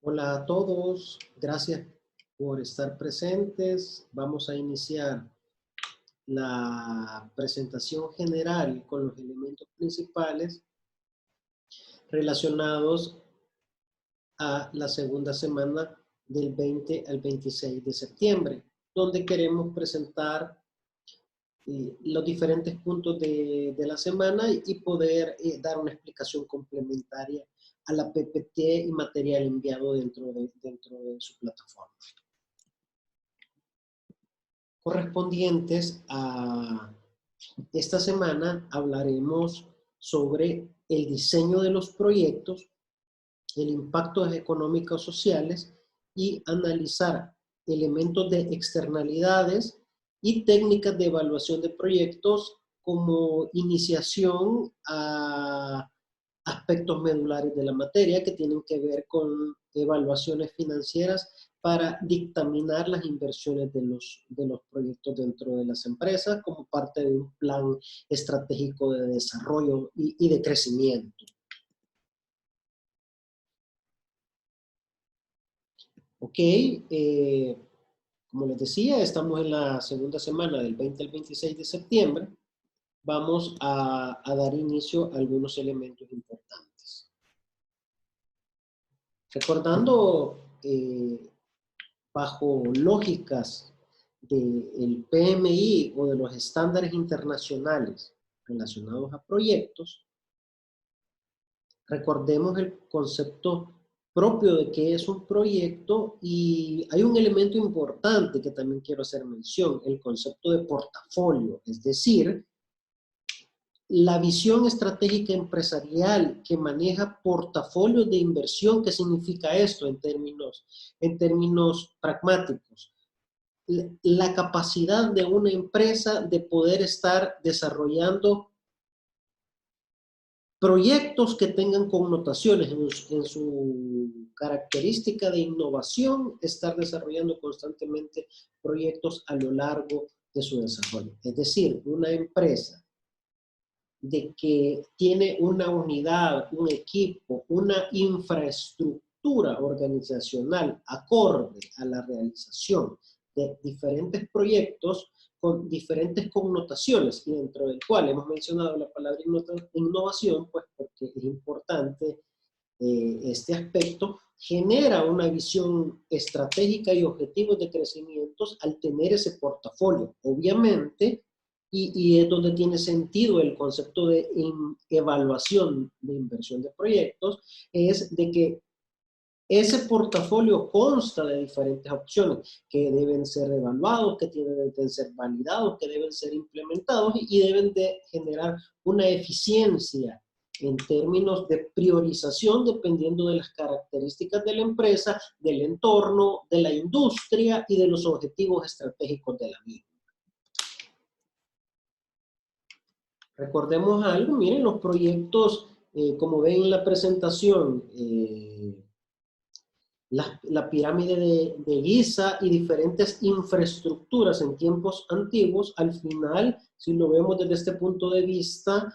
Hola a todos, gracias por estar presentes. Vamos a iniciar la presentación general con los elementos principales relacionados a la segunda semana del 20 al 26 de septiembre, donde queremos presentar los diferentes puntos de la semana y poder dar una explicación complementaria a la PPT y material enviado dentro de su plataforma. Correspondientes a esta semana hablaremos sobre el diseño de los proyectos, el impacto económicos sociales y analizar elementos de externalidades y técnicas de evaluación de proyectos como iniciación a aspectos medulares de la materia que tienen que ver con evaluaciones financieras para dictaminar las inversiones de los proyectos dentro de las empresas como parte de un plan estratégico de desarrollo y de crecimiento. Ok, como les decía, estamos en la segunda semana del 20 al 26 de septiembre. Vamos a dar inicio a algunos elementos importantes. Recordando bajo lógicas del PMI o de los estándares internacionales relacionados a proyectos, recordemos el concepto propio de qué es un proyecto y hay un elemento importante que también quiero hacer mención, el concepto de portafolio, es decir, la visión estratégica empresarial que maneja portafolios de inversión. ¿Qué significa esto en términos pragmáticos? La capacidad de una empresa de poder estar desarrollando proyectos que tengan connotaciones en su característica de innovación, estar desarrollando constantemente proyectos a lo largo de su desarrollo. Es decir, una empresa de que tiene una unidad, un equipo, una infraestructura organizacional acorde a la realización de diferentes proyectos con diferentes connotaciones y dentro del cual hemos mencionado la palabra innovación, pues porque es importante este aspecto, genera una visión estratégica y objetivos de crecimientos al tener ese portafolio. Obviamente, y es donde tiene sentido el concepto de evaluación de inversión de proyectos, es de que ese portafolio consta de diferentes opciones que deben ser evaluados, que deben ser validados, que deben ser implementados y deben de generar una eficiencia en términos de priorización dependiendo de las características de la empresa, del entorno, de la industria y de los objetivos estratégicos de la misma. Recordemos algo, miren los proyectos, como ven en la presentación, la pirámide de Giza y diferentes infraestructuras en tiempos antiguos, al final, si lo vemos desde este punto de vista,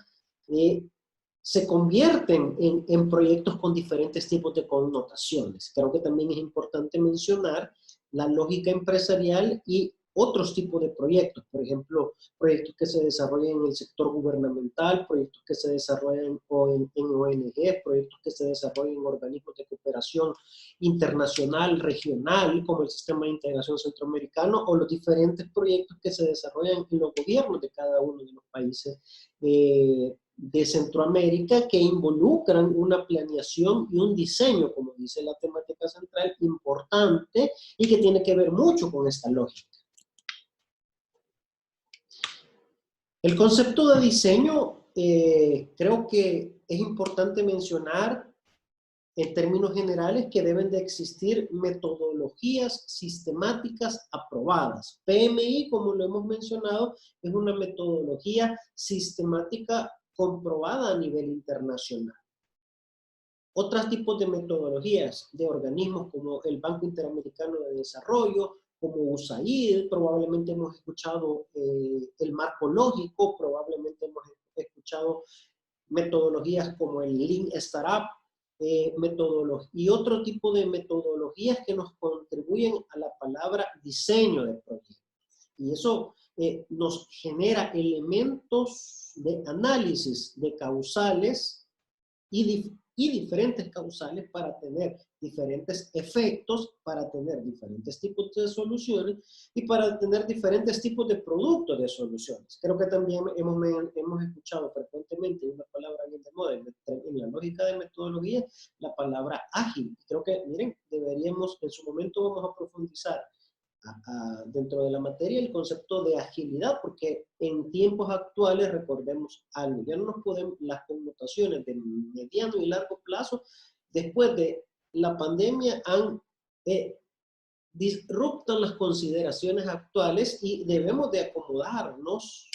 se convierten en proyectos con diferentes tipos de connotaciones. Creo que también es importante mencionar la lógica empresarial y otros tipos de proyectos, por ejemplo, proyectos que se desarrollan en el sector gubernamental, proyectos que se desarrollan en ONG, proyectos que se desarrollan en organismos de cooperación internacional, regional, como el Sistema de Integración Centroamericano, o los diferentes proyectos que se desarrollan en los gobiernos de cada uno de los países de Centroamérica que involucran una planeación y un diseño, como dice la temática central, importante y que tiene que ver mucho con esta lógica. El concepto de diseño, creo que es importante mencionar en términos generales que deben de existir metodologías sistemáticas aprobadas. PMI, como lo hemos mencionado, es una metodología sistemática comprobada a nivel internacional. Otros tipos de metodologías de organismos como el Banco Interamericano de Desarrollo, como USAID, probablemente hemos escuchado el marco lógico, probablemente hemos escuchado metodologías como el Lean Startup, y otro tipo de metodologías que nos contribuyen a la palabra diseño de proyectos. Y eso nos genera elementos de análisis de causales y diferentes causales para tener diferentes efectos, para tener diferentes tipos de soluciones y para tener diferentes tipos de productos de soluciones. Creo que también hemos escuchado frecuentemente una palabra bien de moda en la lógica de metodología, la palabra ágil. Creo que, miren, deberíamos, en su momento vamos a profundizar dentro de la materia el concepto de agilidad, porque en tiempos actuales, recordemos algo, ya no nos podemos, las connotaciones de mediano y largo plazo, después de la pandemia, disruptan las consideraciones actuales y debemos de acomodarnos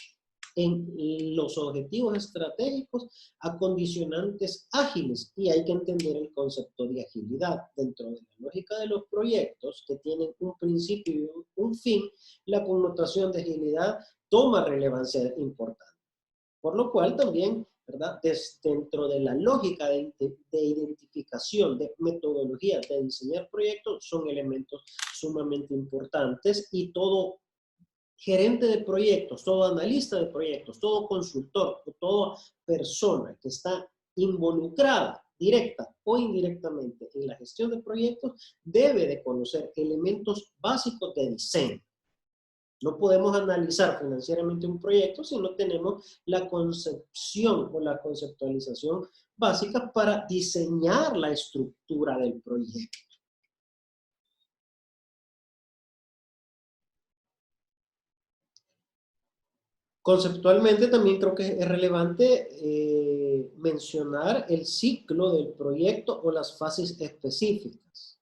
en los objetivos estratégicos a condicionantes ágiles, y hay que entender el concepto de agilidad dentro de la lógica de los proyectos que tienen un principio y un fin. La connotación de agilidad toma relevancia importante, por lo cual también, ¿verdad?, dentro de la lógica de identificación de metodologías de diseñar proyectos son elementos sumamente importantes, y todo gerente de proyectos, todo analista de proyectos, todo consultor, toda persona que está involucrada directa o indirectamente en la gestión de proyectos debe de conocer elementos básicos de diseño. No podemos analizar financieramente un proyecto si no tenemos la concepción o la conceptualización básica para diseñar la estructura del proyecto. Conceptualmente también creo que es relevante mencionar el ciclo del proyecto o las fases específicas.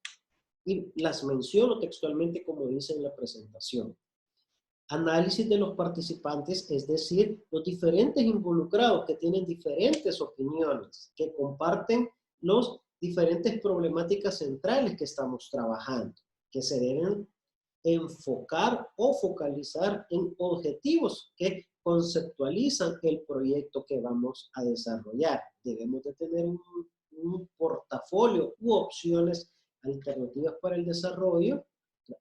Y las menciono textualmente como dice en la presentación. Análisis de los participantes, es decir, los diferentes involucrados que tienen diferentes opiniones, que comparten los diferentes problemáticas centrales que estamos trabajando, que se deben enfocar o focalizar en objetivos que conceptualizan el proyecto que vamos a desarrollar. Debemos de tener un portafolio u opciones alternativas para el desarrollo,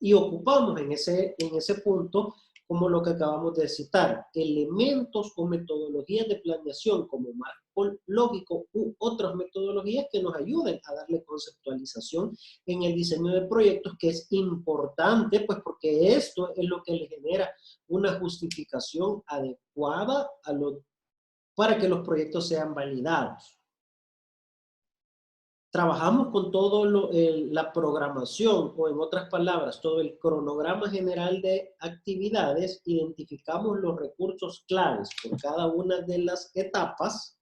y ocupamos en ese punto, como lo que acabamos de citar, elementos o metodologías de planeación como marco lógico u otras metodologías que nos ayuden a darle conceptualización en el diseño de proyectos, que es importante, pues porque esto es lo que le genera una justificación adecuada para que los proyectos sean validados. Trabajamos con todo la programación, o en otras palabras, todo el cronograma general de actividades, identificamos los recursos claves por cada una de las etapas,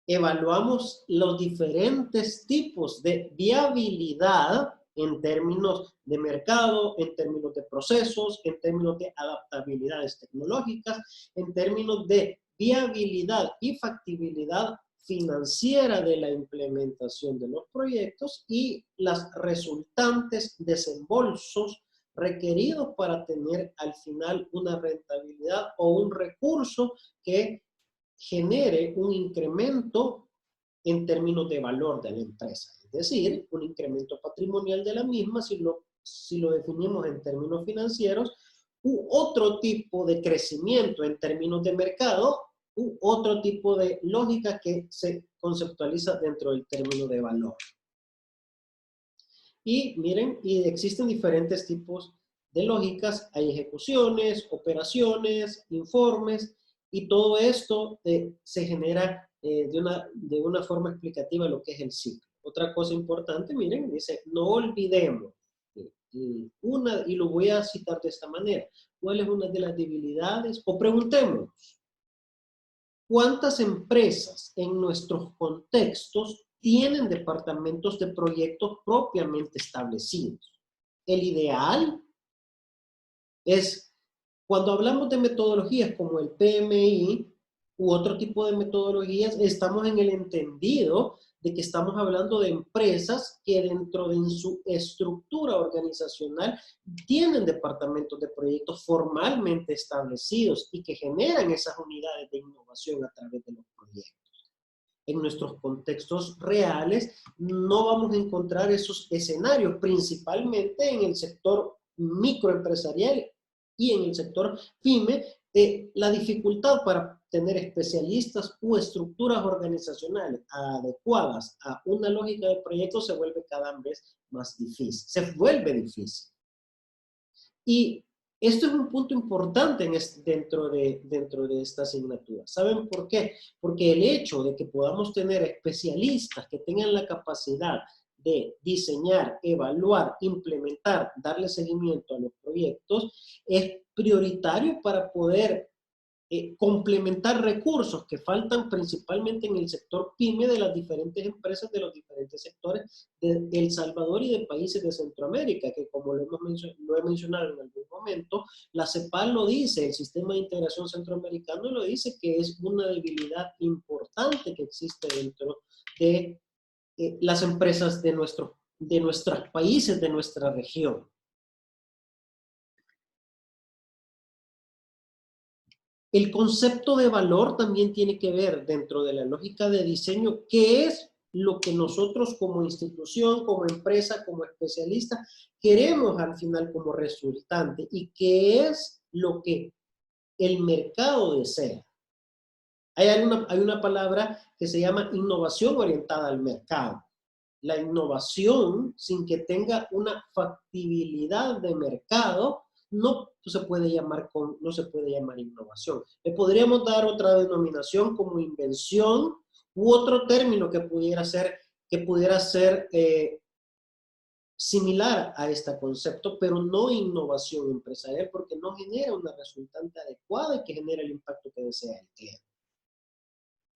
evaluamos los diferentes tipos de viabilidad en términos de mercado, en términos de procesos, en términos de adaptabilidades tecnológicas, en términos de viabilidad y factibilidad financiera de la implementación de los proyectos y las resultantes desembolsos requeridos para tener al final una rentabilidad o un recurso que genere un incremento en términos de valor de la empresa. Es decir, un incremento patrimonial de la misma, si lo definimos en términos financieros, u otro tipo de crecimiento en términos de mercado, u otro tipo de lógica que se conceptualiza dentro del término de valor. Y miren, y existen diferentes tipos de lógicas, hay ejecuciones, operaciones, informes, y todo esto se genera de una forma explicativa lo que es el ciclo. Otra cosa importante, miren, dice, no olvidemos, y lo voy a citar de esta manera, ¿cuál es una de las debilidades? O preguntemos, ¿cuántas empresas en nuestros contextos tienen departamentos de proyectos propiamente establecidos? El ideal es, cuando hablamos de metodologías como el PMI u otro tipo de metodologías, estamos en el entendido de que estamos hablando de empresas que dentro de su estructura organizacional tienen departamentos de proyectos formalmente establecidos y que generan esas unidades de innovación a través de los proyectos. en nuestros contextos reales, no vamos a encontrar esos escenarios, principalmente en el sector microempresarial y en el sector PYME, la dificultad para tener especialistas u estructuras organizacionales adecuadas a una lógica de proyecto se vuelve cada vez más difícil, se vuelve difícil. Y esto es un punto importante dentro de esta asignatura. ¿Saben por qué? Porque el hecho de que podamos tener especialistas que tengan la capacidad de diseñar, evaluar, implementar, darle seguimiento a los proyectos, es prioritario para poder complementar recursos que faltan principalmente en el sector PYME de las diferentes empresas de los diferentes sectores de El Salvador y de países de Centroamérica, que como lo he mencionado en algún momento, la CEPAL lo dice, el Sistema de Integración Centroamericano lo dice, que es una debilidad importante que existe dentro de las empresas de nuestros países, de nuestra región. El concepto de valor también tiene que ver dentro de la lógica de diseño, qué es lo que nosotros como institución, como empresa, como especialista, queremos al final como resultante y qué es lo que el mercado desea. Hay una palabra que se llama innovación orientada al mercado. La innovación, sin que tenga una factibilidad de mercado, no se puede llamar innovación. Le podríamos dar otra denominación como invención u otro término que pudiera ser similar a este concepto, pero no innovación empresarial, porque no genera una resultante adecuada y que genera el impacto que desea el cliente.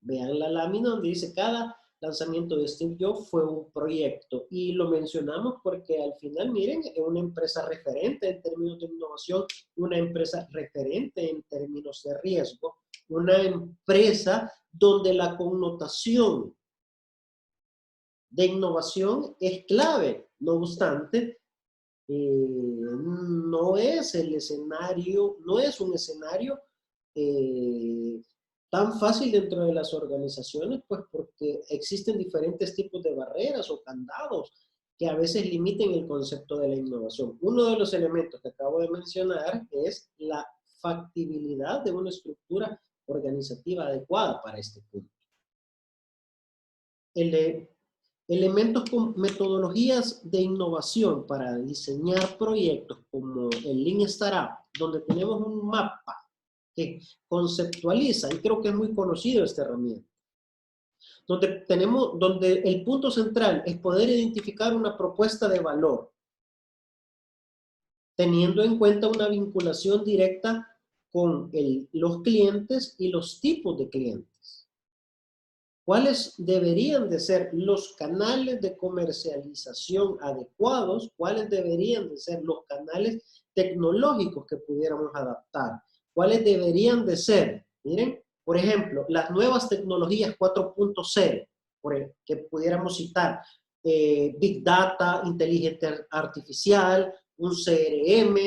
Vean la lámina donde dice cada lanzamiento de Steve Jobs fue un proyecto y lo mencionamos porque al final, miren, es una empresa referente en términos de innovación, una empresa referente en términos de riesgo, una empresa donde la connotación de innovación es clave. No obstante, no es un escenario tan fácil dentro de las organizaciones, pues porque existen diferentes tipos de barreras o candados que a veces limiten el concepto de la innovación. Uno de los elementos que acabo de mencionar es la factibilidad de una estructura organizativa adecuada para este punto. Elementos con metodologías de innovación para diseñar proyectos como el Lean Startup, donde tenemos un mapa que conceptualiza, y creo que es muy conocido esta herramienta, donde el punto central es poder identificar una propuesta de valor, teniendo en cuenta una vinculación directa con los clientes y los tipos de clientes. ¿Cuáles deberían de ser los canales de comercialización adecuados? ¿Cuáles deberían de ser los canales tecnológicos que pudiéramos adaptar? ¿Cuáles deberían de ser? Miren, por ejemplo, las nuevas tecnologías 4.0, que pudiéramos citar, Big Data, inteligencia artificial, un CRM,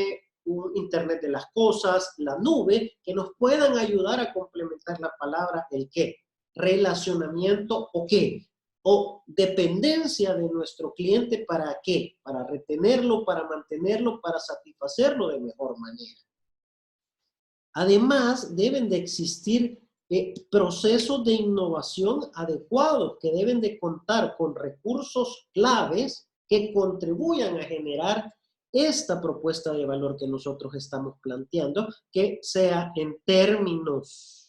un Internet de las cosas, la nube, que nos puedan ayudar a complementar la palabra el qué. Relacionamiento o qué, o dependencia de nuestro cliente para qué, para retenerlo, para mantenerlo, para satisfacerlo de mejor manera. Además, deben de existir procesos de innovación adecuados que deben de contar con recursos claves que contribuyan a generar esta propuesta de valor que nosotros estamos planteando, que sea en términos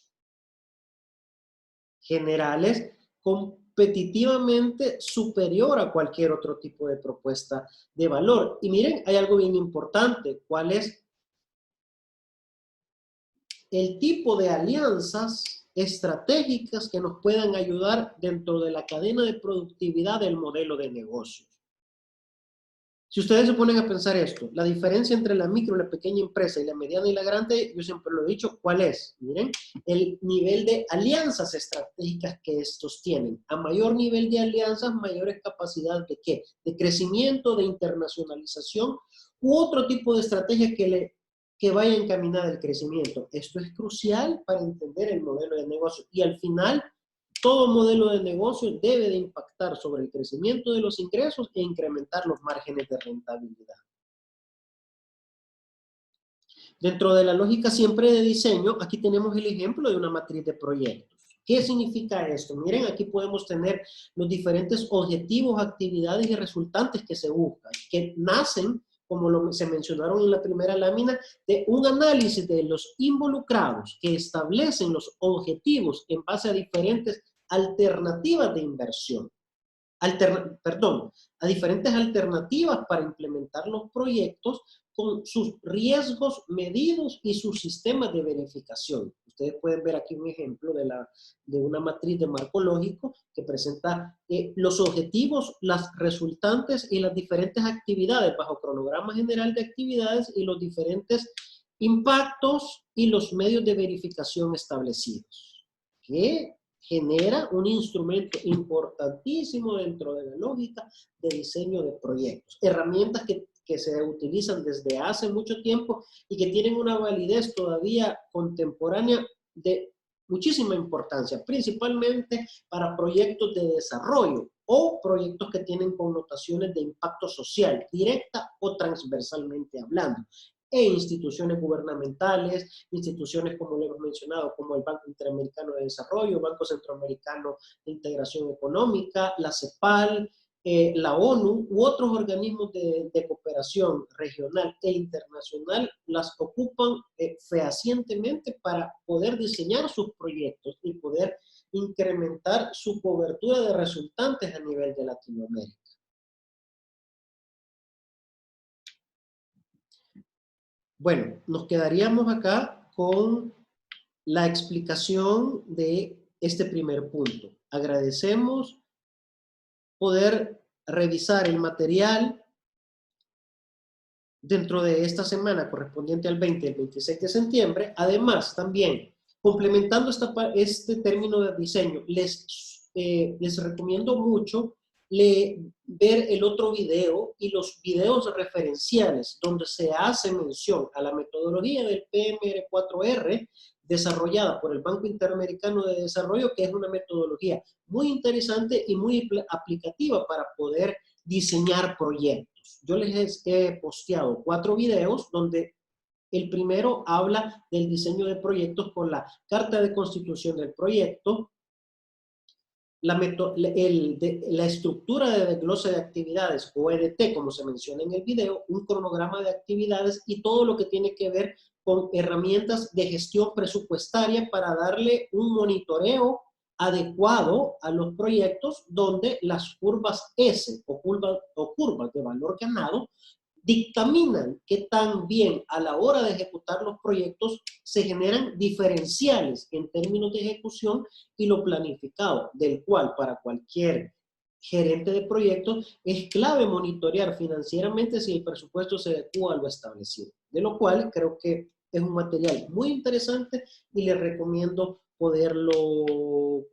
generales, competitivamente superior a cualquier otro tipo de propuesta de valor. Y miren, hay algo bien importante. ¿Cuál es el tipo de alianzas estratégicas que nos puedan ayudar dentro de la cadena de productividad del modelo de negocios? Si ustedes se ponen a pensar esto, la diferencia entre la micro, la pequeña empresa y la mediana y la grande, yo siempre lo he dicho, ¿cuál es? Miren, el nivel de alianzas estratégicas que estos tienen. A mayor nivel de alianzas, mayores capacidades de ¿qué? De crecimiento, de internacionalización u otro tipo de estrategia que vaya encaminada al crecimiento. Esto es crucial para entender el modelo de negocio y al final Todo modelo de negocio debe de impactar sobre el crecimiento de los ingresos e incrementar los márgenes de rentabilidad. Dentro de la lógica siempre de diseño, aquí tenemos el ejemplo de una matriz de proyectos. ¿Qué significa esto? Miren, aquí podemos tener los diferentes objetivos, actividades y resultantes que se buscan, que nacen, como se mencionaron en la primera lámina, de un análisis de los involucrados que establecen los objetivos en base a diferentes alternativas de inversión. A diferentes alternativas para implementar los proyectos con sus riesgos medidos y sus sistemas de verificación. Ustedes pueden ver aquí un ejemplo de una matriz de marco lógico que presenta los objetivos, las resultantes y las diferentes actividades bajo cronograma general de actividades y los diferentes impactos y los medios de verificación establecidos. ¿Qué? Genera un instrumento importantísimo dentro de la lógica de diseño de proyectos. Herramientas que se utilizan desde hace mucho tiempo y que tienen una validez todavía contemporánea de muchísima importancia, principalmente para proyectos de desarrollo o proyectos que tienen connotaciones de impacto social, directa o transversalmente hablando. E instituciones gubernamentales, instituciones como lo hemos mencionado, como el Banco Interamericano de Desarrollo, Banco Centroamericano de Integración Económica, la CEPAL, la ONU u otros organismos de cooperación regional e internacional las ocupan fehacientemente para poder diseñar sus proyectos y poder incrementar su cobertura de resultantes a nivel de Latinoamérica. Bueno, nos quedaríamos acá con la explicación de este primer punto. Agradecemos poder revisar el material dentro de esta semana correspondiente al 20 y el 26 de septiembre. Además, también, complementando este término de diseño, les recomiendo mucho ver el otro video y los videos referenciales donde se hace mención a la metodología del PMR4R desarrollada por el Banco Interamericano de Desarrollo, que es una metodología muy interesante y muy aplicativa para poder diseñar proyectos. Yo les he posteado 4 videos donde el primero habla del diseño de proyectos con la carta de constitución del proyecto, la estructura de desglose de actividades o EDT, como se menciona en el video, un cronograma de actividades y todo lo que tiene que ver con herramientas de gestión presupuestaria para darle un monitoreo adecuado a los proyectos donde las curvas S o curvas de valor ganado dictaminan que también a la hora de ejecutar los proyectos se generan diferenciales en términos de ejecución y lo planificado, del cual para cualquier gerente de proyectos es clave monitorear financieramente si el presupuesto se adecua a lo establecido. De lo cual creo que es un material muy interesante y les recomiendo poderlo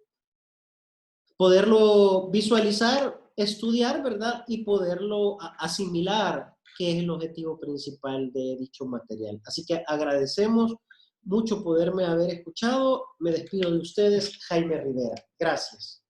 visualizar, estudiar, ¿verdad? Y poderlo asimilar, que es el objetivo principal de dicho material. Así que agradecemos mucho poderme haber escuchado. Me despido de ustedes, Jaime Rivera. Gracias.